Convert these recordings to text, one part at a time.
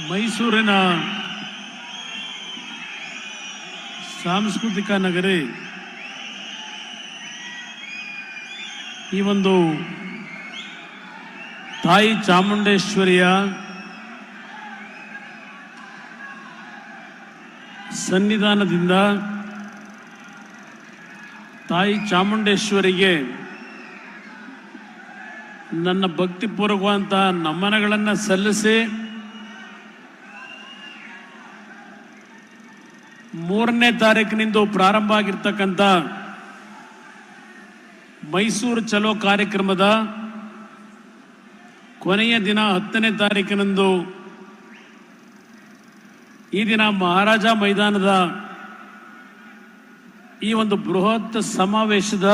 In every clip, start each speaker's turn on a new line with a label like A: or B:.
A: ಮೈಸೂರಿನ ಸಾಂಸ್ಕೃತಿಕ ನಗರಿ ಈ ಒಂದು ತಾಯಿ ಚಾಮುಂಡೇಶ್ವರಿಯ ಸನ್ನಿಧಾನದಿಂದ ತಾಯಿ ಚಾಮುಂಡೇಶ್ವರಿಗೆ ನನ್ನ ಭಕ್ತಿಪೂರ್ವಕವಾದಂಥ ನಮನಗಳನ್ನು ಸಲ್ಲಿಸಿ 3ನೇ ತಾರೀಕಿನಿಂದ ಪ್ರಾರಂಭ ಆಗಿರ್ತಕ್ಕಂಥ ಮೈಸೂರು ಚಲೋ ಕಾರ್ಯಕ್ರಮದ ಕೊನೆಯ ದಿನ 10ನೇ ತಾರೀಕಿನಂದು ಈ ದಿನ ಮಹಾರಾಜ ಮೈದಾನದ ಈ ಒಂದು ಬೃಹತ್ ಸಮಾವೇಶದ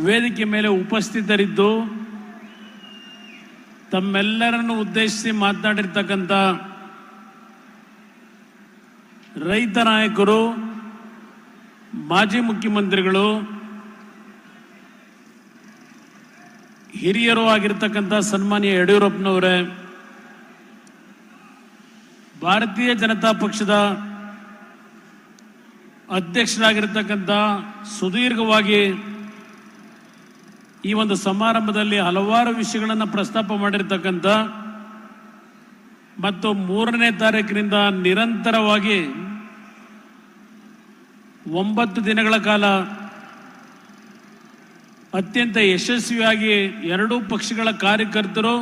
A: ವೇದಿಕೆ ಮೇಲೆ ಉಪಸ್ಥಿತರಿದ್ದು ತಮ್ಮೆಲ್ಲರನ್ನು ಉದ್ದೇಶಿಸಿ ಮಾತನಾಡಿರ್ತಕ್ಕಂಥ ರೈತ ನಾಯಕರು, ಮಾಜಿ ಮುಖ್ಯಮಂತ್ರಿಗಳು, ಹಿರಿಯರು ಆಗಿರ್ತಕ್ಕಂಥ ಸನ್ಮಾನ್ಯ ಯಡಿಯೂರಪ್ಪನವರೇ, ಭಾರತೀಯ ಜನತಾ ಪಕ್ಷದ ಅಧ್ಯಕ್ಷರಾಗಿರ್ತಕ್ಕಂಥ ಸುದೀರ್ಘವಾಗಿ ಈ ಒಂದು ಸಮಾರಂಭದಲ್ಲಿ ಹಲವಾರು ವಿಷಯಗಳನ್ನು ಪ್ರಸ್ತಾಪ ಮಾಡಿರ್ತಕ್ಕಂಥ ಮತ್ತು 3ನೇ ತಾರೀಕಿನಿಂದ ನಿರಂತರವಾಗಿ 9 ದಿನಗಳ ಕಾಲ ಅತ್ಯಂತ ಯಶಸ್ವಿಯಾಗಿ 2 ಪಕ್ಷಗಳ ಕಾರ್ಯಕರ್ತರು,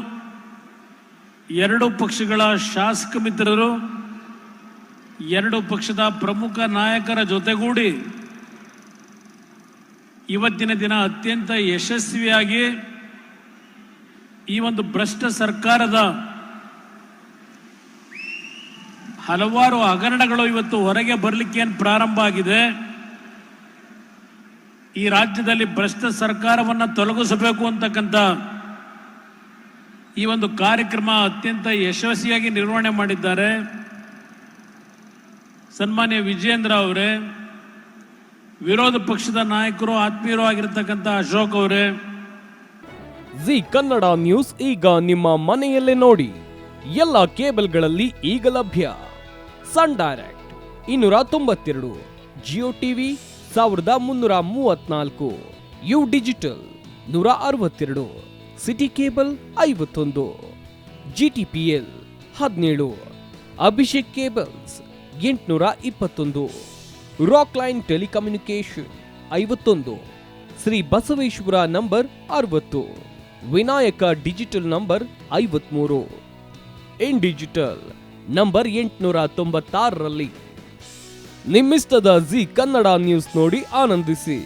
A: 2 ಪಕ್ಷಗಳ ಶಾಸಕ ಮಿತ್ರರು, 2 ಪಕ್ಷದ ಪ್ರಮುಖ ನಾಯಕರ ಜೊತೆಗೂಡಿ ಇವತ್ತಿನ ದಿನ ಅತ್ಯಂತ ಯಶಸ್ವಿಯಾಗಿ ಈ ಒಂದು ಭ್ರಷ್ಟ ಸರ್ಕಾರದ ಹಲವಾರು ಹಗರಣಗಳು ಇವತ್ತು ಹೊರಗೆ ಬರಲಿಕ್ಕೆ ಪ್ರಾರಂಭ ಆಗಿದೆ. ಈ ರಾಜ್ಯದಲ್ಲಿ ಭ್ರಷ್ಟ ಸರ್ಕಾರವನ್ನು ತೊಲಗಿಸಬೇಕು ಅಂತಕ್ಕಂಥ ಈ ಒಂದು ಕಾರ್ಯಕ್ರಮ ಅತ್ಯಂತ ಯಶಸ್ವಿಯಾಗಿ ನಿರ್ವಹಣೆ ಮಾಡಿದ್ದಾರೆ. ಸನ್ಮಾನ್ಯ ವಿಜೇಂದ್ರ ಅವರೇ, ವಿರೋಧ ಪಕ್ಷದ ನಾಯಕರು, ಆತ್ಮೀಯರು ಆಗಿರತಕ್ಕಂಥ ಅಶೋಕ್ ಅವರೇ.
B: ಜಿ ಕನ್ನಡ ನ್ಯೂಸ್ ಈಗ ನಿಮ್ಮ ಮನೆಯಲ್ಲೇ ನೋಡಿ. ಎಲ್ಲ ಕೇಬಲ್ಗಳಲ್ಲಿ ಈಗ ಲಭ್ಯ. Sun Direct 292, Jio TV 1334, U digital 162, City Cable 51, GTPL 17, Abhishek cables 821, rock line telecommunication 51, Shri Basaveshwara number 60, Vinayaka digital number 53, in digital number 896ರಲ್ಲಿ. ನಿಮ್ಮಿಷ್ಟದ ಜಿ ಕನ್ನಡ ನ್ಯೂಸ್ ನೋಡಿ ಆನಂದಿಸಿ.